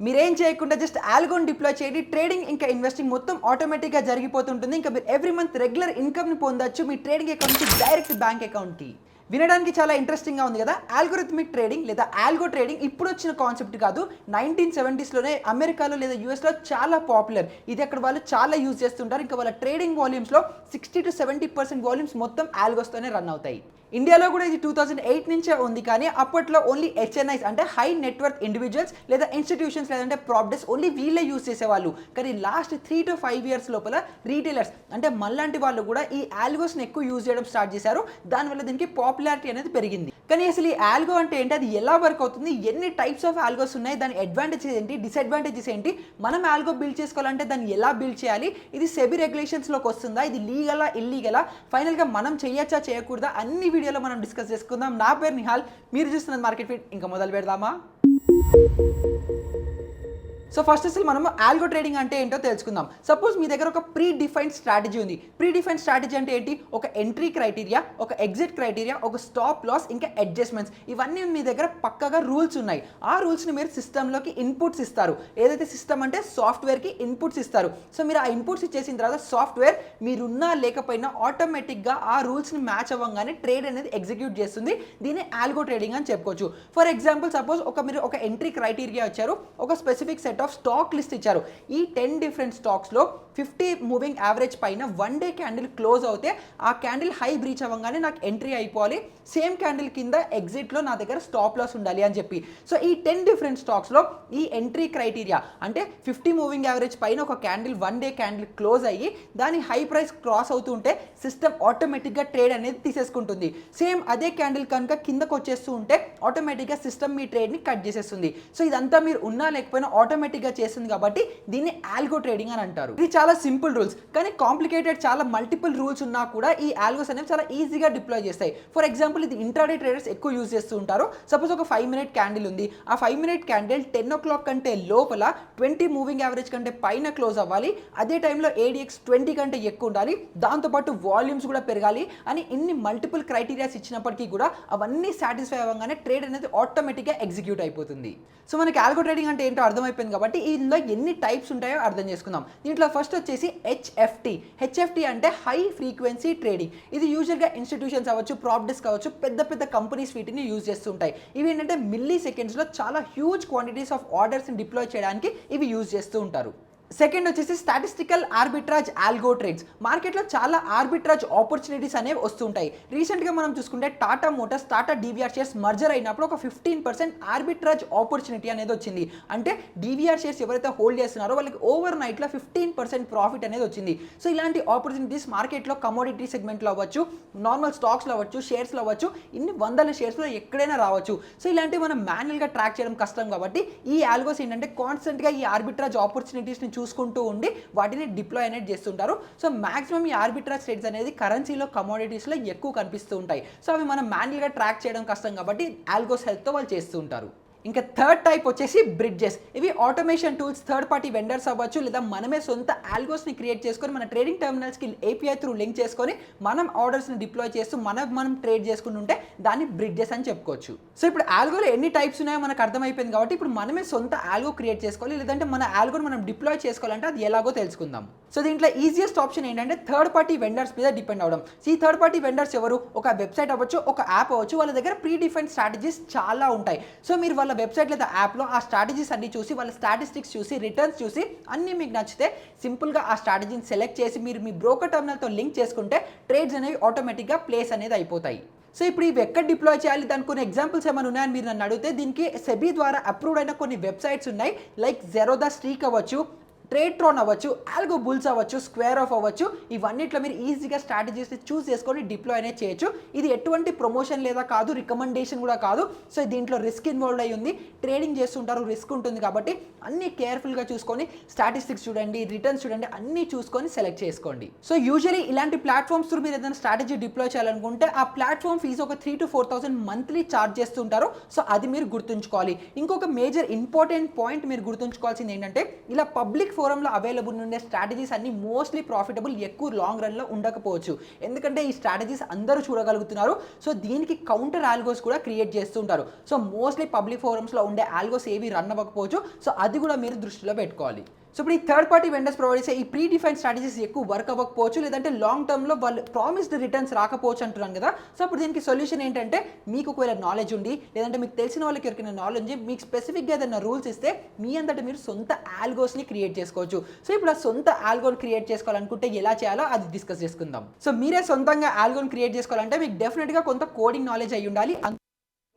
మీరేం చేయకుండా just ఆల్గోని deploy చేయండి. ట్రేడింగ్ ఇంకా ఇన్వెస్టింగ్ మొత్తం ఆటోమేటిక్గా జరిగిపోతుంటుంది. ఇంకా మీరు ఎవ్రీ మంత్ రెగ్యులర్ ఇన్కమ్ని పొందొచ్చు మీ ట్రేడింగ్ అకౌంట్ నుంచి డైరెక్ట్ బ్యాంక్ అకౌంట్కి. వినడానికి చాలా ఇంట్రెస్టింగ్గా ఉంది కదా. ఆల్గోరిథమిక్ ట్రేడింగ్ లేదా ఆల్గో ట్రేడింగ్ ఇప్పుడు వచ్చిన కాన్సెప్ట్ కాదు. 1970sలోనే అమెరికాలో లేదా యూఎస్లో చాలా పాపులర్. ఇది అక్కడ వాళ్ళు చాలా యూజ్ చేస్తుంటారు. ఇంకా వాళ్ళ ట్రేడింగ్ వాల్యూమ్స్లో 60 to 70% వాల్యూమ్స్ మొత్తం ఆల్గోస్తోనే రన్ అవుతాయి. ఇండియాలో కూడా ఇది 2008 నుంచే ఉంది. కానీ అప్పట్లో ఓన్లీ హెచ్ఎన్ఐస్ అంటే హై నెట్వర్క్ ఇండివిజువల్స్ లేదా ఇన్స్టిట్యూషన్స్ లేదంటే ప్రాపర్టీస్ ఓన్లీ వీళ్ళే యూజ్ చేసేవాళ్ళు. కానీ లాస్ట్ 3 to 5 years లోపల రీటైలర్స్ అంటే మళ్ళంటి వాళ్ళు కూడా ఈ ఆల్గోస్ని ఎక్కువ యూజ్ చేయడం స్టార్ట్ చేశారు. దానివల్ల దీనికి పాపులారిటీ అనేది పెరిగింది. కానీ అసలు ఈ ఆల్గో అంటే ఏంటి, అది ఎలా వర్క్ అవుతుంది, ఎన్ని టైప్స్ ఆఫ్ ఆల్గోస్ ఉన్నాయి, దాని అడ్వాంటేజెస్ ఏంటి, డిసడ్వాంటేజెస్ ఏంటి, మనం ఆల్గో బిల్డ్ చేసుకోవాలంటే దాన్ని ఎలా బిల్డ్ చేయాలి, ఇది సెబీ రెగ్యులేషన్స్లోకి వస్తుందా, ఇది లీగలా ఇల్లీగలా, ఫైనల్గా మనం చేయొచ్చా చేయకూడదా, అన్ని వీడియోలో మనం డిస్కస్ చేసుకుందాం. నా పేరు నిహాల్, మీరు చూస్తున్నది మార్కెట్ ఫిట్. ఇంకా మొదలు పెడదామా? సో ఫస్ట్ అసలు మనం ఆల్గో ట్రేడింగ్ అంటే ఏంటో తెలుసుకుందాం. సపోజ్ మీ దగ్గర ఒక ప్రీ డిఫైన్డ్ స్ట్రాటజీ ఉంది. ప్రీ డిఫైన్డ్ స్ట్రాటజీ అంటే ఏంటి, ఒక ఎంట్రీ క్రైటీరియా, ఒక ఎగ్జిట్ క్రైటీరియా, ఒక స్టాప్ లాస్, ఇంకా అడ్జస్ట్మెంట్స్, ఇవన్నీ మీ దగ్గర పక్కగా రూల్స్ ఉన్నాయి. ఆ రూల్స్ని మీరు సిస్టంలోకి ఇన్పుట్స్ ఇస్తారు. ఏదైతే సిస్టమ్ అంటే సాఫ్ట్వేర్కి ఇన్పుట్స్ ఇస్తారు. సో మీరు ఆ ఇన్పుట్స్ ఇచ్చేసిన తర్వాత సాఫ్ట్వేర్ మీరున్నా లేకపోయినా ఆటోమేటిక్గా ఆ రూల్స్ని మ్యాచ్ అవ్వగానే ట్రేడ్ అనేది ఎగ్జిక్యూట్ చేస్తుంది. దీన్ని ఆల్గో ట్రేడింగ్ అని చెప్పుకోవచ్చు. ఫర్ ఎగ్జాంపుల్ సపోజ్ మీరు ఒక ఎంట్రీ క్రైటీరియా ఇచ్చారు, ఒక specific set of stock list ఇచ్చారు. ఈ 10 డిఫరెంట్ స్టాక్స్లో 50 మూవింగ్ యావరేజ్ పైన 1 డే క్యాండిల్ క్లోజ్ అవుతే ఆ క్యాండిల్ హై బ్రీచ్ అవ్వగానే నాకు ఎంట్రీ అయిపోవాలి, సేమ్ క్యాండిల్ కింద ఎగ్జిట్లో నా దగ్గర స్టాప్ లాస్ ఉండాలి అని చెప్పి. సో ఈ 10 డిఫరెంట్ స్టాక్స్లో ఈ ఎంట్రీ క్రైటీరియా అంటే 50 మూవింగ్ యావరేజ్ పైన ఒక క్యాండిల్ 1 డే క్యాండిల్ క్లోజ్ అయ్యి దాని హై ప్రైస్ క్రాస్ అవుతుంటే సిస్టమ్ ఆటోమేటిక్గా ట్రేడ్ అనేది తీసేసుకుంటుంది. సేమ్ అదే క్యాండిల్ కనుక కిందకు వచ్చేస్తూ ఉంటే ఆటోమేటిక్గా సిస్టమ్ మీ ట్రేడ్ని కట్ చేసేస్తుంది. సో ఇదంతా మీరు ఉన్నా లేకపోయినా ఆటోమేటిక్గా చేస్తుంది కాబట్టి దీన్ని ఆల్గో ట్రేడింగ్ అని అంటారు. ఇది చాలా సింపుల్ రూల్స్, కానీ కాంప్లికేటెడ్ చాలా మల్టిపుల్ రూల్స్ ఉన్నా కూడా ఈ ఆల్గోస్ అనేవి చాలా ఈజీగా డిప్లాయ్ చేస్తాయి. ఫర్ ఎగ్జాంపుల్ ఇది ఇంట్రాడే ట్రేడర్స్ ఎక్కువ యూజ్ చేస్తూ ఉంటారు. సపోజ్ ఒక 5 minute క్యాండిల్ ఉంది. ఆ 5 minute క్యాండిల్ 10 o'clock కంటే లోపల 20 మూవింగ్ యావరేజ్ కంటే పైన క్లోజ్ అవ్వాలి, అదే టైంలో ADX 20 కంటే ఎక్కువ ఉండాలి, దాంతోపాటు వాల్యూమ్స్ కూడా పెరగాలి అని ఇన్ని మల్టిపుల్ క్రైటీరియాస్ ఇచ్చినప్పటికీ కూడా అవన్నీ సాటిస్ఫై అవ్వగానే ట్రేడ్ అనేది ఆటోమేటిక్గా ఎగ్జిక్యూట్ అయిపోతుంది. సో మనకి ఆల్గో ట్రేడింగ్ అంటే ఏంటో అర్థమైపోయింది కాబట్టి ఇందులో ఎన్ని టైప్స్ ఉంటాయో అర్థం చేసుకుందాం. దీంట్లో ఫస్ట్ వచ్చేసి హెచ్ఎఫ్టీ అంటే హై ఫ్రీక్వెన్సీ ట్రేడింగ్. ఇది యూజువల్గా ఇన్స్టిట్యూషన్స్ అవ్వచ్చు, ప్రాపర్టీస్ కావచ్చు, పెద్ద పెద్ద కంపెనీస్ వీటిని యూజ్ చేస్తూ ఉంటాయి. ఇవి ఏంటంటే మిల్లీ సెకండ్స్లో చాలా హ్యూజ్ క్వాంటిటీస్ ఆఫ్ ఆర్డర్స్ని డిప్లాయ్ చేయడానికి ఇవి యూజ్ చేస్తూ ఉంటారు. సెకండ్ వచ్చేసి స్టాటిస్టికల్ ఆర్బిట్రాజ్ ఆల్గో ట్రేడ్స్. మార్కెట్లో చాలా ఆర్బిట్రాజ్ ఆపర్చునిటీస్ అనేవి వస్తుంటాయి. రీసెంట్గా మనం చూసుకుంటే Tata Motors, Tata DVR shares merger అయినప్పుడు ఒక 15% ఆర్బిట్రాజ్ ఆపర్చునిటీ అనేది వచ్చింది. అంటే DVR షేర్స్ ఎవరైతే హోల్డ్ చేస్తున్నారో వాళ్ళకి ఓవర్ నైట్లో 15% ప్రాఫిట్ అనేది వచ్చింది. సో ఇలాంటి ఆపర్చునిటీస్ మార్కెట్లో కమోడిటీ సెగ్మెంట్లో అవ్వచ్చు, నార్మల్ స్టాక్స్లో అవ్వచ్చు, షేర్స్లో అవ్వచ్చు, ఇన్ని వందల షేర్స్లో ఎక్కడైనా రావచ్చు. సో ఇలాంటివి మనం మాన్యువల్గా ట్రాక్ చేయడం కష్టం కాబట్టి ఈ ఆల్గోస్ ఏంటంటే కాన్స్టెంట్గా ఈ ఆర్బిట్రాజ్ ఆపర్చునిటీస్ని చూసుకుంటూ ఉండి వాటిని డిప్లాయ్ అనేది చేస్తుంటారు. సో మాక్సిమం ఈ ఆర్బిట్రాజ్ ట్రేడ్స్ అనేది కరెన్సీలో, కమోడిటీస్లో ఎక్కువ కనిపిస్తూ ఉంటాయి. సో అవి మనం మాన్యువల్గా ట్రాక్ చేయడం కష్టం కాబట్టి ఆల్గోస్ హెల్ప్తో వాళ్ళు చేస్తూ ఉంటారు. ఇంకా థర్డ్ టైప్ వచ్చేసి బ్రిడ్జెస్. ఇవి automation tools, third party vendors అవ్వచ్చు, లేదా మనమే సొంత ఆల్గోస్ని క్రియేట్ చేసుకొని మన ట్రేడింగ్ టెర్మినల్స్కి API త్రూ లింక్ చేసుకొని మనం ఆర్డర్స్ని డిప్లాయ్ చేస్తూ మనం ట్రేడ్ చేసుకుంటుంటే దాన్ని బ్రిడ్జెస్ అని చెప్పుకోవచ్చు. సో ఇప్పుడు ఆల్గోలో ఎన్ని టైప్స్ ఉన్నాయో మనకు అర్థమైపోయింది కాబట్టి ఇప్పుడు మనమే సొంత ఆల్గో క్రియేట్ చేసుకోవాలి, లేదంటే మన ఆల్గోని మనం డిప్లాయ్ చేసుకోవాలంటే అది ఎలాగో తెలుసుకుందాం. సో దీంట్లో ఈజియెస్ట్ ఆప్షన్ ఏంటంటే థర్డ్ పార్టీ వెండర్స్ మీద డిపెండ్ అవ్వడం. ఈ థర్డ్ పార్టీ వెండర్స్ ఎవరు, ఒక వెబ్సైట్ అవ్వచ్చు, ఒక యాప్ అవ్వచ్చు, వాళ్ళ దగ్గర ప్రీ డిఫైన్డ్ స్ట్రాటజీస్ చాలా ఉంటాయి. సో మీరు వాళ్ళ వెబ్సైట్ లేదా యాప్లో ఆ స్ట్రాటజీస్ అన్ని చూసి, వాళ్ళ స్టాటిస్టిక్స్ చూసి, రిటర్న్స్ చూసి అన్నీ మీకు నచ్చితే సింపుల్గా ఆ స్ట్రాటజీని సెలెక్ట్ చేసి మీరు మీ బ్రోకర్ టర్మినల్తో లింక్ చేసుకుంటే ట్రేడ్స్ అనేవి ఆటోమేటిక్గా ప్లేస్ అనేది అయిపోతాయి. సో ఇప్పుడు ఇవి ఎక్కడ డిప్లాయ్ చేయాలి, దానికి కొన్ని ఎగ్జాంపుల్స్ ఏమైనా ఉన్నాయని మీరు నన్ను అడిగితే దీనికి సెబీ ద్వారా అప్రూవ్డ్ అయిన కొన్ని వెబ్సైట్స్ ఉన్నాయి. లైక్ జెరోదా స్ట్రీక్ అవ్వచ్చు, ట్రేడ్ట్రాన్ అవ్వచ్చు, ఆల్గో బుల్స్ అవ్వచ్చు, స్క్వేర్ ఆఫ్ అవ్వచ్చు, ఇవన్నిట్లో మీరు ఈజీగా స్ట్రాటజీస్ చూస్ చేసుకొని డిప్లాయ్ అనేది చేయొచ్చు. ఇది ఎటువంటి ప్రమోషన్ లేదా కాదు, రికమెండేషన్ కూడా కాదు. సో దీంట్లో రిస్క్ ఇన్వాల్వ్ అయ్యి ఉంది, ట్రేడింగ్ చేస్తుంటారు, రిస్క్ ఉంటుంది కాబట్టి అన్ని కేర్ఫుల్గా చూసుకొని స్టాటిస్టిక్స్ చూడండి, రిటర్న్స్ చూడండి, అన్నీ చూసుకొని సెలెక్ట్ చేసుకోండి. సో యూజువల్లీ ఇలాంటి ప్లాట్ఫామ్స్ త్రూ మీరు ఏదైనా స్ట్రాటజీ డిప్లాయ్ చేయాలనుకుంటే ఆ ప్లాట్ఫామ్ ఫీజు ఒక 3,000 to 4,000 మంత్లీ ఛార్జ్ చేస్తుంటారు. సో అది మీరు గుర్తుంచుకోవాలి. ఇంకొక మేజర్ ఇంపార్టెంట్ పాయింట్ మీరు గుర్తుంచుకోవాల్సింది ఏంటంటే ఇలా పబ్లిక్ ఫోరంలో అవైలబుల్ ఉండే స్ట్రాటజీస్ అన్ని మోస్ట్లీ ప్రాఫిటబుల్, ఎక్కువ లాంగ్ రన్లో ఉండకపోవచ్చు. ఎందుకంటే ఈ స్ట్రాటజీస్ అందరూ చూడగలుగుతున్నారు. సో దీనికి కౌంటర్ ఆల్గోస్ కూడా క్రియేట్ చేస్తుంటారు. సో మోస్ట్లీ పబ్లిక్ ఫోరమ్స్లో ఉండే ఆల్గోస్ ఏవి రన్ అవ్వకపోవచ్చు. సో అది కూడా మీరు దృష్టిలో పెట్టుకోవాలి. సో ఇప్పుడు ఈ థర్డ్ పార్టీ వెండర్స్ ప్రొవైడ్ చేసే ఈ ప్రీ డిఫైన్ స్ట్రాటజీస్ ఎక్కువ వర్క్ అవ్వకపోవచ్చు, లేదంటే లాంగ్ టర్మ్లో వాళ్ళు ప్రామిస్డ్ రిటర్న్స్ రాకపోవచ్చు అంటున్నాను కదా. సో అప్పుడు దీనికి సొల్యూషన్ ఏంటంటే, మీకు ఒకవేళ నాలెడ్జ్ ఉండి, లేదంటే మీకు తెలిసిన వాళ్ళకి ఎవరికైనా నాలెడ్జ్ మీకు స్పెసిఫిక్గా ఏదైనా రూల్స్ ఇస్తే మీ అంతటా మీరు సొంత ఆల్గోస్ని క్రియేట్ చేసుకోవచ్చు. సో ఇప్పుడు ఆ సొంత ఆల్గోని క్రియేట్ చేసుకోవాలనుకుంటే ఎలా చేయాలో అది డిస్కస్ చేసుకుందాం. సో మీరే సొంతంగా ఆల్గోని క్రియేట్ చేసుకోవాలంటే మీకు డెఫినెట్గా కొంత కోడింగ్ నాలెడ్జ్ అయి ఉండాలి.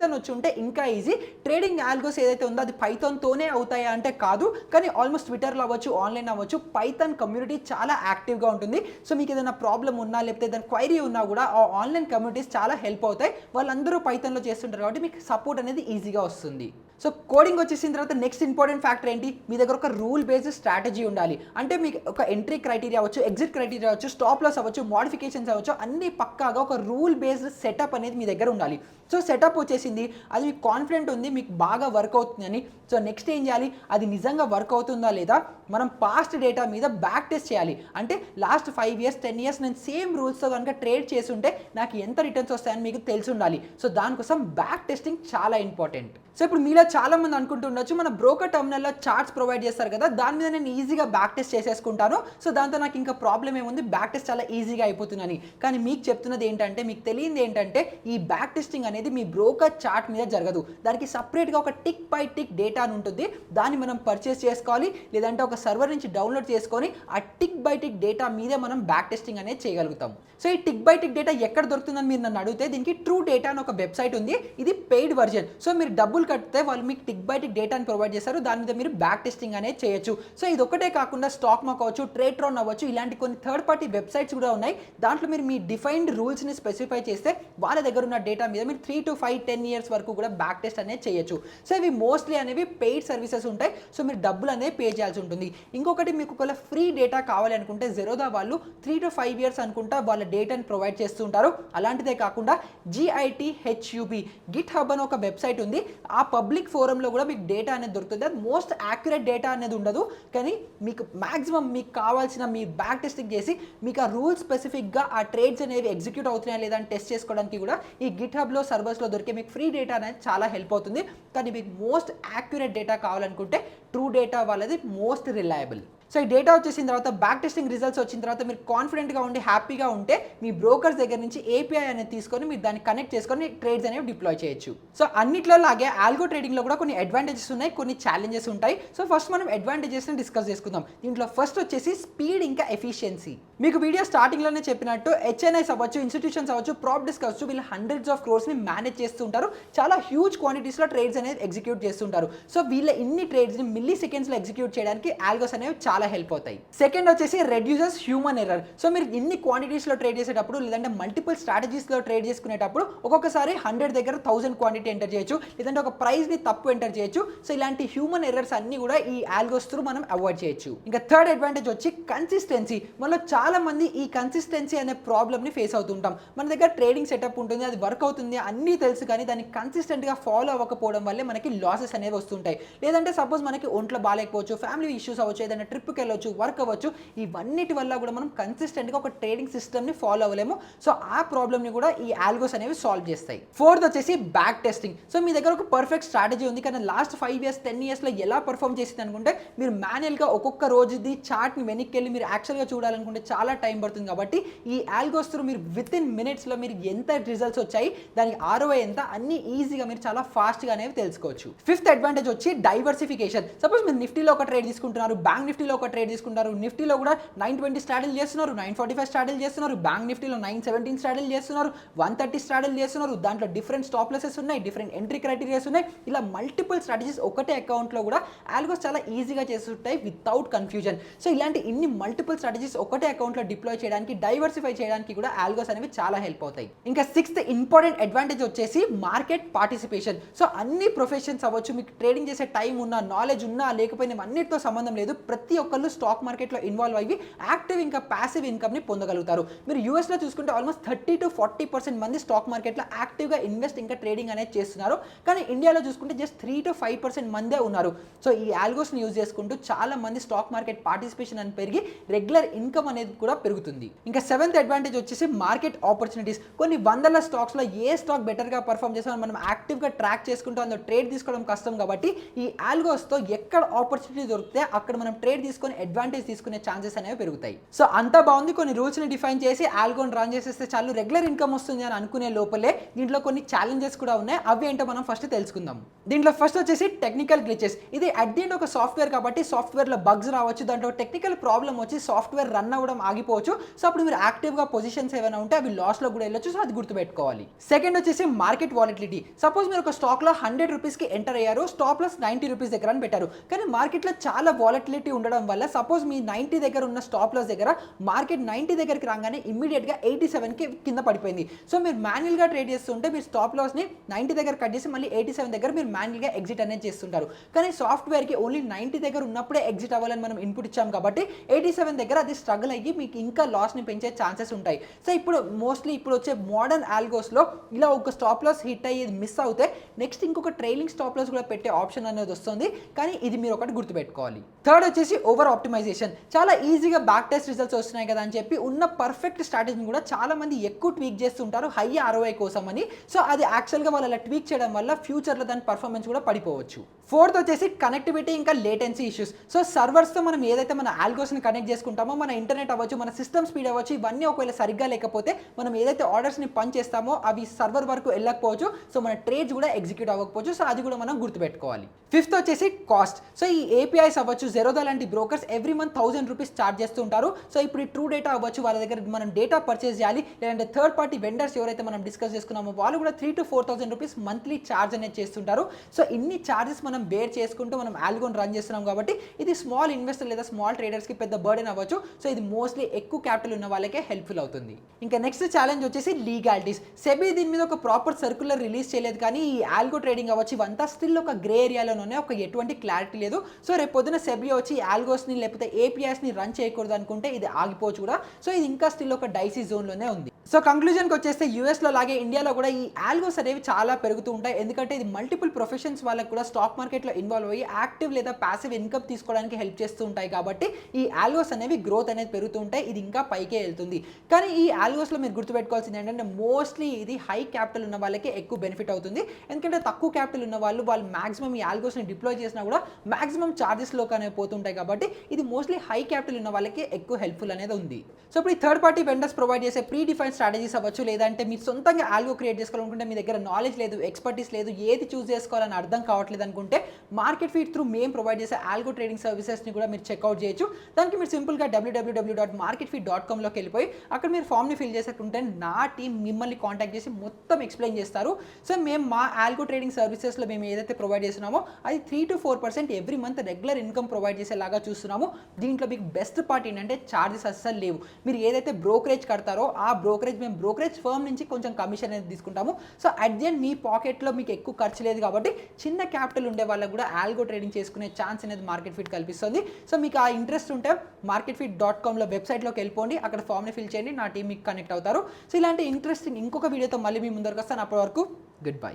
వచ్చి ఉంటే ఇంకా ఈజీ. ట్రేడింగ్ ఆల్గోస్ ఏదైతే ఉందో అది పైథాన్తోనే అవుతాయా అంటే కాదు, కానీ ఆల్మోస్ట్ ట్విట్టర్లో అవ్వచ్చు, ఆన్లైన్ అవ్వచ్చు, పైథాన్ కమ్యూనిటీ చాలా యాక్టివ్గా ఉంటుంది. సో మీకు ఏదైనా ప్రాబ్లం ఉన్నా, లేకపోతే ఏదైనా క్వైరీ ఉన్నా కూడా ఆ ఆన్లైన్ కమ్యూనిటీస్ చాలా హెల్ప్ అవుతాయి. వాళ్ళందరూ పైథాన్లో చేస్తుంటారు కాబట్టి మీకు సపోర్ట్ అనేది ఈజీగా వస్తుంది. సో కోడింగ్ వచ్చేసిన తర్వాత నెక్స్ట్ ఇంపార్టెంట్ ఫ్యాక్టర్ ఏంటి, మీ దగ్గర ఒక రూల్ బేస్డ్ స్ట్రాటజీ ఉండాలి. అంటే మీకు ఒక ఎంట్రీ క్రైటీరియా అవ్వచ్చు, ఎగ్జిట్ క్రైటీరియా అవ్వచ్చు, స్టాప్ లాస్ అవ్వచ్చు, మోడిఫికేషన్స్ అవ్వచ్చు, అన్ని పక్కాగా ఒక రూల్ బేస్డ్ సెటప్ అనేది మీ దగ్గర ఉండాలి. సో సెటప్ వచ్చేసింది, అది మీకు కాన్ఫిడెంట్ ఉంది, మీకు బాగా వర్క్ అవుతుందని. సో నెక్స్ట్ ఏం చేయాలి, అది నిజంగా వర్క్ అవుతుందా లేదా మనం పాస్ట్ డేటా మీద బ్యాక్ టెస్ట్ చేయాలి. అంటే లాస్ట్ 5 years 10 years నేను సేమ్ రూల్స్తో కనుక ట్రేడ్ చేసి ఉంటే నాకు ఎంత రిటర్న్స్ వస్తాయని మీకు తెలిసి ఉండాలి. సో దానికోసం బ్యాక్ టెస్టింగ్ చాలా ఇంపార్టెంట్. సో ఇప్పుడు మీలో చాలా మంది అనుకుంటుండొచ్చు, మన బ్రోకర్ టర్మినల్లో చార్ట్స్ ప్రొవైడ్ చేస్తారు కదా, దాని మీద నేను ఈజీగా బ్యాక్ టెస్ట్ చేసేసుకుంటాను. సో దాంతో నాకు ఇంకా ప్రాబ్లం ఏముంది, బ్యాక్ టెస్ట్ చాలా ఈజీగా అయిపోతుందని. కానీ మీకు చెప్తున్నది ఏంటంటే, మీకు తెలియదు ఏంటంటే, ఈ బ్యాక్ టెస్టింగ్ అనేది మీ బ్రోకర్ చార్ట్ మీద జరగదు. దానికి సపరేట్గా ఒక టిక్ బై టిక్ డేటా అని ఉంటుంది. దాన్ని మనం పర్చేస్ చేసుకోవాలి, లేదంటే ఒక సర్వర్ నుంచి డౌన్లోడ్ చేసుకొని ఆ టిక్ బై టిక్ డేటా మీదే మనం బ్యాక్ టెస్టింగ్ అనేది చేయగలుగుతాం. సో ఈ టిక్ బై టిక్ డేటా ఎక్కడ దొరుకుతుందని మీరు నన్ను అడిగితే, దీనికి ట్రూ డేటా అని ఒక వెబ్సైట్ ఉంది. ఇది పెయిడ్ వర్జన్. సో మీరు డబ్బులు కడితే వాళ్ళు మీకు టిక్ బై టిక్ డేటాని ప్రొవైడ్ చేస్తారు. దాని మీద మీరు బ్యాక్ టెస్టింగ్ అనేది చేయొచ్చు. సో ఇది ఒకటే కాకుండా స్టాక్ మార్క్ అవ్వచ్చు, ట్రేడ్ట్రాన్ అవ్వచ్చు, ఇలాంటి కొన్ని థర్డ్ పార్టీ వెబ్సైట్స్ కూడా ఉన్నాయి. దాంట్లో మీరు మీ డిఫైన్డ్ రూల్స్ని స్పెసిఫై చేస్తే వాళ్ళ దగ్గర ఉన్న డేటా మీద మీరు 3 to 5 10 years వరకు కూడా బ్యాక్ టెస్ట్ అనేది చేయొచ్చు. సో ఇవి మోస్ట్లీ అనేవి పెయిడ్ సర్వీసెస్ ఉంటాయి. సో మీరు డబ్బులు అనేది పే చేయాల్సి ఉంటుంది. ఇంకొకటి, మీకు ఒకవేళ ఫ్రీ డేటా కావాలి అనుకుంటే జెరోదా వాళ్ళు 3 to 5 years అనుకుంటా వాళ్ళ డేటాని ప్రొవైడ్ చేస్తూ ఉంటారు. అలాంటిదే కాకుండా GitHub గిట్ హబ్ అని ఒక వెబ్సైట్ ఉంది. ఆ పబ్లిక్ ఫోరంలో కూడా మీకు డేటా అనేది దొరుకుతుంది. అది మోస్ట్ యాక్యురేట్ డేటా అనేది ఉండదు, కానీ మీకు మ్యాక్సిమం మీకు కావాల్సిన మీ బ్యాక్ టెస్టింగ్ చేసి మీకు ఆ రూల్ స్పెసిఫిక్గా ఆ ట్రేడ్స్ అనేవి ఎగ్జిక్యూట్ అవుతున్నాయా లేదా అని టెస్ట్ చేసుకోవడానికి కూడా ఈ గిట్ హబ్లో సర్వర్స్లో దొరికే మీకు ఫ్రీ డేటా అనేది చాలా హెల్ప్ అవుతుంది. కానీ మీకు మోస్ట్ యాక్యురేట్ డేటా కావాలనుకుంటే ట్రూ డేటా వాళ్ళది మోస్ట్ రిలయబుల్. సో ఈ డేటా వచ్చేసిన తర్వాత, బ్యాక్ టెస్టింగ్ రిజల్ట్స్ వచ్చిన తర్వాత మీరు కాన్ఫిడెంట్గా ఉండి హ్యాపీగా ఉంటే మీ బ్రోకర్స్ దగ్గర నుంచి API అనేది తీసుకొని మీరు దాన్ని కనెక్ట్ చేసుకొని ట్రేడ్స్ అనేవి డిప్లాయ్ చేయొచ్చు. సో అన్నిట్లో లాగే ఆల్గో ట్రేడింగ్లో కూడా కొన్ని అడ్వాంటేజెస్ ఉన్నాయి, కొన్ని ఛాలెంజెస్ ఉంటాయి. సో ఫస్ట్ మనం అడ్వాంటేజెస్ని డిస్కస్ చేసుకుందాం. దీంట్లో ఫస్ట్ వచ్చేసి స్పీడ్ ఇంకా ఎఫిషియన్సీ. మీకు వీడియో స్టార్టింగ్లోనే చెప్పినట్టు HNIs అవ్వచ్చు, ఇన్స్టిట్యూషన్స్ అవ్వచ్చు, ప్రాప్ డెస్క్ అవ్వచ్చు, వీళ్ళు హండ్రెడ్స్ ఆఫ్ క్రోర్స్ని మేనేజ్ చేస్తుంటారు. చాలా హ్యూజ్ క్వాంటిటీస్లో ట్రేడ్స్ అనేది ఎగ్జిక్యూట్ చేస్తుంటారు. సో వీళ్ళ ఇన్ని ట్రేడ్స్ని మిల్లీ సెకండ్స్లో ఎగ్జిక్యూట్ చేయడానికి ఆల్గోస్ అనేవి చాలా హెల్ప్ అవుతాయి. సెకండ్ వచ్చేసి రెడ్యూసెస్ హ్యూమన్ ఎర్రర్. సో మీరు ఇన్ని క్వాంటిటీస్లో ట్రేడ్ చేసేటప్పుడు, లేదంటే మల్టిపుల్ స్ట్రాటజీస్లో ట్రేడ్ చేసుకునేటప్పుడు ఒక్కొక్కసారి 100 దగ్గర 1000 క్వాంటిటీ ఎంటర్ చేయొచ్చు, లేదంటే ఒక ప్రైస్ని తప్పు ఎంటర్ చేయొచ్చు. సో ఇలాంటి హ్యూమన్ ఎర్రర్స్ అన్ని కూడా ఈ ఆల్గోస్ త్రూ మనం అవాయిడ్ చేయొచ్చు. ఇంకా థర్డ్ అడ్వాంటేజ్ వచ్చి కన్సిస్టెన్సీ. మనలో చాలా మంది ఈ కన్సిస్టెన్సీ అనే ప్రాబ్లమ్ని ఫేస్ అవుతుంటాం. మన దగ్గర ట్రేడింగ్ సెటప్ ఉంటుంది, అది వర్క్ అవుతుంది అన్నీ తెలుసు, కానీ దాన్ని కన్సిస్టెంట్గా ఫాలో అవ్వకపోవడం వల్లే మనకి లాసెస్ అనేవి వస్తుంటాయి. లేదంటే సపోజ్ మనకి ఒంట్లో బాగాలేకపోవచ్చు, ఫ్యామిలీ ఇష్యూస్ అవ్వచ్చు, ఏదైనా ట్రిప్కి వెళ్ళవచ్చు, వర్క్ అవ్వచ్చు, ఇవన్నిటి వల్ల కూడా మనం కన్సిస్టెంట్గా ఒక ట్రేడింగ్ సిస్టమ్ని ఫాలో అవ్వలేము. సో ఆ ప్రాబ్లమ్ని కూడా ఈ ఆల్గోస్ అనేవి సాల్వ్ చేస్తాయి. ఫోర్త్ వచ్చేసి బ్యాక్ టెస్టింగ్. సో మీ దగ్గర ఒక పర్ఫెక్ట్ స్ట్రాటజీ ఉంది, కానీ లాస్ట్ 5 years 10 yearsలో ఎలా పర్ఫామ్ చేసింది అనుకుంటే, మీరు మాన్యువల్గా ఒక్కొక్క రోజుది చార్ట్ని వెనక్కి వెళ్ళి మీరు యాక్చువల్గా చూడాలనుకుంటే చాలా టైం పడుతుంది. కాబట్టి ఈ ఆల్గోస్ త్రూ మీరు విత్ ఇన్ మినిట్స్లో మీరు ఎంత రిజల్ట్స్ వచ్చాయి, దానికి ROI ఎంత, అన్ని ఈజీగా మీరు చాలా ఫాస్ట్గా అనేవి తెలుసుకోవచ్చు. ఫిఫ్త్ అడ్వాంటేజ్ వచ్చి డైవర్సిఫికేషన్. సపోజ్ మీరు నిఫ్టీలో ఒక ట్రేడ్ తీసుకుంటున్నారు, బ్యాంక్ నిఫ్టీలో ఒక ట్రేడ్ తీసుకుంటారు, నిఫ్టీలో కూడా 920 స్ట్రాటజీ చేస్తున్నారు, 945 స్ట్రాటజీ చేస్తున్నారు, బ్యాంక్ నిఫ్టీలో 917 స్ట్రాటజీ చేస్తున్నారు, 130 స్ట్రాటజీ చేస్తున్నారు. దాంట్లో డిఫరెంట్ స్టాప్ లాసెస్ ఉన్నాయి, డిఫరెంట్ ఎంట్రీ క్రైటీరియాస్ ఉన్నాయి. ఇలా మల్టిపుల్ స్ట్రాటజీస్ ఒకటే అకౌంట్లో కూడా ఆల్గోస్ చాలా ఈజీగా చేస్తుంటాయి వితౌట్ కన్ఫ్యూజన్. సో ఇలాంటి ఇన్ని మల్టిపుల్ స్ట్రాటజీస్ ఒకటే అకౌంట్లో డిప్లాయ్ చేయడానికి, డైవర్సిఫై చేయడానికి కూడా ఆల్గోస్ అనేవి చాలా హెల్ప్ అవుతాయి. ఇంకా సిక్స్త్ ఇంపార్టెంట్ అడ్వాంటేజ్ వచ్చేసి మార్కెట్ పార్టిసిపేషన్. సో అన్ని ప్రొఫెషన్స్ అవ్వచ్చు, మీకు ట్రేడింగ్ చేసే టైం ఉన్నా, నాలెడ్జ్ ఉన్నా లేకపోయినా అన్నిటితో సంబంధం లేదు, ప్రతి ఒక్కళ్ళు స్టాక్ మార్కెట్లో ఇన్వాల్వ్ అయ్యి యాక్టివ్ ఇంకా ప్యాసివ్ ఇన్కమ్ని పొందగలుగుతారు. మీరు యూఎస్లో చూసుకుంటే ఆల్మోస్ట్ 30-40% మంది స్టాక్ మార్కెట్లో యాక్టివ్గా ఇన్వెస్ట్ ఇంకా ట్రేడింగ్ అనేది చేస్తున్నారు. కానీ ఇండియాలో చూసుకుంటే జస్ట్ 3-5% మందే ఉన్నారు. సో ఈ ఆల్గోస్ని యూజ్ చేసుకుంటూ చాలా మంది స్టాక్ మార్కెట్ పార్టిసిపేషన్ అని పెరిగి రెగ్యులర్ ఇన్కమ్ అనేది కూడా పెరుగుతుంది. ఇంకా సెవెంత్ అడ్వాంటేజ్ వచ్చేసి మార్కెట్ ఆపర్చునిటీస్. కొన్ని వందల స్టాక్స్లో ఏ స్టాక్ బెటర్గా పర్ఫామ్ చేస్తామని మనం యాక్టివ్గా ట్రాక్ చేసుకుంటూ అందులో ట్రేడ్ తీసుకోవడం కష్టం కాబట్టి ఈ ఆల్గోస్తో ఎక్కడ ఆపర్చునిటీ దొరికితే అక్కడ మనం ట్రేడ్ తీసుకొని అడ్వాంటేజ్ తీసుకునే ఛాన్సెస్ అనేవి పెరుగుతాయి. సో అంతా బాగుంది, కొన్ని రూల్స్ని డిఫైన్ చేసి ఆల్గోని రన్ చేసేస్తే చాలు రెగ్యులర్ ఇన్కమ్ వస్తుంది అని అనుకునే లోపలే దీంట్లో కొన్ని ఛాలెంజెస్ కూడా ఉన్నాయి. అవి ఏంటో మనం ఫస్ట్ తెలుసుకుందాం. దీంట్లో ఫస్ట్ వచ్చేసి టెక్నికల్ గ్లిచెస్. ఇది అట్ ది ఎండ్ ఒక సాఫ్ట్వేర్ కాబట్టి సాఫ్ట్వేర్లో బగ్స్ రావచ్చు, దాంట్లో టెక్నికల్ ప్రాబ్లమ్ వచ్చి సాఫ్ట్వేర్ రన్ అవ్వడం ఆగిపోవచ్చు. సో అప్పుడు మీరు యాక్టివ్గా పొజిషన్స్ ఏమైనా ఉంటే అవి లాస్లో కూడా వెళ్ళొచ్చు. సో అది గుర్తుపెట్టుకోవాలి. సెకండ్ వచ్చేసి మార్కెట్ వాలిటిలిటీ. సపోజ్ మీరు ఒక స్టాక్లో 100 రూపీస్కి ఎంటర్ అయ్యారు, స్టాప్ లాస్ 90 రూపీస్ దగ్గర అని పెట్టారు. కానీ మార్కెట్లో చాలా వాలిటిలిటీ ఉండడం వల్ల సపోజ్ మీ 90 దగ్గర ఉన్న స్టాప్ లాస్ దగ్గర మార్కెట్ 90 దగ్గరికి రాగానే ఇమ్మీడియట్గా 87కి కింద పడిపోయింది. సో మీరు మాన్యువల్గా ట్రేడ్ చేస్తుంటే మీరు స్టాప్ లాస్ని 90 దగ్గర కట్ చేసి మళ్ళీ 87 దగ్గర మీరు మాన్యువల్గా ఎగ్జిట్ అనేది చేస్తుంటారు. కానీ సాఫ్ట్వేర్కి ఓన్లీ 90 దగ్గర ఉన్నప్పుడే ఎగ్జిట్ అవ్వాలని మనం ఇన్పుట్ ఇచ్చాం కాబట్టి 87 దగ్గర అది స్ట్రగుల్ అయ్యి మీకు ఇంకా లాస్ని పెంచే ఛాన్సెస్ ఉంటాయి. సో ఇప్పుడు మోస్ట్లీ ఇప్పుడు వచ్చే మోడర్న్ ఆల్గోస్లో ఇలా ఒక స్టాప్ లాస్ హిట్ అయ్యేది మిస్ అవుతే నెక్స్ట్ ఇంకొక ట్రైలింగ్ స్టాప్ లాస్ కూడా పెట్టే ఆప్షన్ అనేది వస్తుంది. కానీ ఇది మీరు ఒకటి గుర్తుపెట్టుకోవాలి. థర్డ్ వచ్చేసి ఓవర్ ఆప్టిమైజేషన్. చాలా ఈజీగా బ్యాక్ టెస్ట్ రిజల్ట్స్ వస్తున్నాయి కదా అని చెప్పి ఉన్న పర్ఫెక్ట్ స్ట్రాటజీని కూడా చాలా మంది ఎక్కువ ట్వీక్ చేస్తుంటారు హై ROI కోసం అని. సో అది యాక్చువల్గా వాళ్ళు అలా ట్వీక్ చేయడం వల్ల ఫ్యూచర్లో దాని పర్ఫార్మెన్స్ కూడా పడిపోవచ్చు. ఫోర్త్ వచ్చేసి కనెక్టివిటీ ఇంకా లేటెన్సీ ఇష్యూస్. సో సర్వర్స్తో మనం ఏదైతే మన ఆల్గోస్ని కనెక్ట్ చేసుకుంటామో మన ఇంటర్నెట్ అవ్వచ్చు, మన సిస్టమ్ స్పీడ్ అవ్వచ్చు, ఇవన్నీ ఒకవేళ సరిగ్గా లేకపోతే మనం ఏదైతే ఆర్డర్స్ని పంచ్ చేస్తామో అవి సర్వర్ వరకు వెళ్ళకపోవచ్చు. సో మన ట్రేడ్స్ కూడా ఎగ్జిక్యూట్ అవ్వకపోవచ్చు. సో అది కూడా మనం గుర్తుపెట్టుకోవాలి. ఫిఫ్త్ వచ్చేసి కాస్ట్. సో ఈ ఏపీఐస్ అవ్వచ్చు, జెరోదా లాంటి brokers every month 1000 rupees charge చేస్తూ ఉంటారు. సో ఇప్పుడు ఈ ట్రూ డేటా అవ్వచ్చు, వాళ్ళ దగ్గర మనం డేటా పర్చేస్ చేయాలి. లేదంటే థర్డ్ పార్టీ వెండర్స్ ఎవరైతే మనం డిస్కస్ చేసుకున్నామో వాళ్ళు కూడా 3,000-4,000 రూపీస్ మంత్లీ ఛార్జ్ అనేది చేస్తుంటారు. సో ఇన్ని ఛార్జెస్ మనం బేర్ చేసుకుంటూ మనం ఆల్గోన్ రన్ చేస్తున్నాం కాబట్టి ఇది స్మాల్ ఇన్వెస్టర్ లేదా స్మాల్ ట్రేడర్స్కి పెద్ద బర్డెన్ అవ్వచ్చు. సో ఇది మోస్ట్లీ ఎక్కువ క్యాపిటల్ ఉన్న వాళ్ళకే హెల్ప్ఫుల్ అవుతుంది. ఇంకా నెక్స్ట్ ఛాలెంజ్ వచ్చేసి లీగాలిటీస్. సెబీ దీని మీద ఒక ప్రాపర్ సర్క్యులర్ రిలీజ్ చేయలేదు, కానీ ఈ ఆల్గో ట్రేడింగ్ అవ్వచ్చు ఇవంతా స్టిల్ ఒక గ్రే ఏరియాలోనే, ఒక ఎటువంటి క్లారిటీ లేదు. సో రేపు పొద్దున సెబీ వచ్చి ఆల్గోస్ని లేకపోతే ఏపీఐస్ని రన్ చేయకూడదు అనుకుంటే ఇది ఆగిపోవచ్చు కూడా. సో ఇది ఇంకా స్టిల్ ఒక డైసీ జోన్లోనే ఉంది. సో కంక్లూజన్కి వచ్చేస్తే యూఎస్లో లాగే ఇండియాలో కూడా ఈ ఆల్గోస్ అనేవి చాలా పెరుగుతూ ఉంటాయి. ఎందుకంటే ఇది మల్టిపుల్ ప్రొఫెషన్స్ వాళ్ళకి కూడా స్టాక్ మార్కెట్లో ఇన్వాల్వ్ అయ్యి యాక్టివ్ లేదా ప్యాసివ్ ఇన్కమ్ తీసుకోవడానికి హెల్ప్ చేస్తూ ఉంటాయి. కాబట్టి ఈ ఆల్గోస్ అనేవి గ్రోత్ అనేది పెరుగుతూ ఉంటాయి. ఇది ఇంకా పైకే వెళ్తుంది. కానీ ఈ ఆల్గోస్లో మీరు గుర్తుపెట్టుకోవాల్సింది ఏంటంటే మోస్ట్లీ ఇది హై క్యాపిటల్ ఉన్న వాళ్ళకి ఎక్కువ బెనిఫిట్ అవుతుంది. ఎందుకంటే తక్కువ క్యాపిటల్ ఉన్న వాళ్ళు మాక్సిమం ఈ ఆల్గోస్ని డిప్లాయ్ చేసినా కూడా మాక్సిమం ఛార్జెస్లోకి అనేవి పోతుంటాయి. కాబట్టి ఇది మోస్ట్లీ హై క్యాపిటల్ ఉన్న వాళ్ళకి ఎక్కువ హెల్ప్ఫుల్ అనేది ఉంది. సో ఇప్పుడు ఈ థర్డ్ పార్టీ వెండర్స్ ప్రొవైడ్ చేసే ప్రీ డిఫైన్ స్ట్రాటజీస్ అవ్వచ్చు, లేదంటే మీరు సొంతంగా ఆల్గో క్రియేట్ చేసుకోవాలనుకుంటే మీ దగ్గర నాలెడ్జ్ లేదు, ఎక్స్పర్టీస్ లేదు, ఏది చూస్ చేసుకోవాలని అర్థం కావట్లేదు అనుకుంటే మార్కెట్ ఫీడ్ త్రూ మేము ప్రొవైడ్ చేసే ఆల్గో ట్రేడింగ్ సర్వీసెస్ని కూడా మీరు చెక్అవుట్ చేయొచ్చు. దానికి మీరు సింపుల్గా www.marketfeed.comలోకి వెళ్ళిపోయి అక్కడ మీరు ఫామ్ని ఫిల్ చేసేకుంటే నా టీం మిమ్మల్ని కాంటాక్ట్ చేసి మొత్తం ఎక్స్ప్లెయిన్ చేస్తారు. సో మేము మా ఆల్గో ట్రేడింగ్ సర్వీసెస్లో మేము ఏదైతే ప్రొవైడ్ చేస్తున్నామో అది 3-4% every month regular income provide చేసేలాగా చూస్తున్నాము. దీంట్లో మీకు బెస్ట్ పార్ట్ ఏంటంటే ఛార్జెస్ అస్సలు లేవు. మీరు ఏదైతే బ్రోకరేజ్ కడతారో ఆ బ్రోకరేజ్ మేము బ్రోకరేజ్ ఫర్మ్ నుంచి కొంచెం కమిషన్ అనేది తీసుకుంటాము. సో అట్ ది ఎండ్ మీ పాకెట్లో మీకు ఎక్కువ ఖర్చు లేదు కాబట్టి చిన్న క్యాపిటల్ ఉండే వాళ్ళకు కూడా ఆల్గో ట్రేడింగ్ చేసుకునే ఛాన్స్ అనేది మార్కెట్ ఫీడ్ కల్పిస్తుంది. సో మీకు ఆ ఇంట్రెస్ట్ ఉంటే marketfeed.comలో వెబ్సైట్లోకి వెళ్ళిపోండి, అక్కడ ఫామ్ని ఫిల్ చేయండి, నా టీం మీకు కనెక్ట్ అవుతారు. సో ఇలాంటి ఇంట్రెస్టింగ్ ఇంకొక వీడియోతో మళ్ళీ మీ ముందరకు వస్తాను. అప్పటి వరకు గుడ్ బై.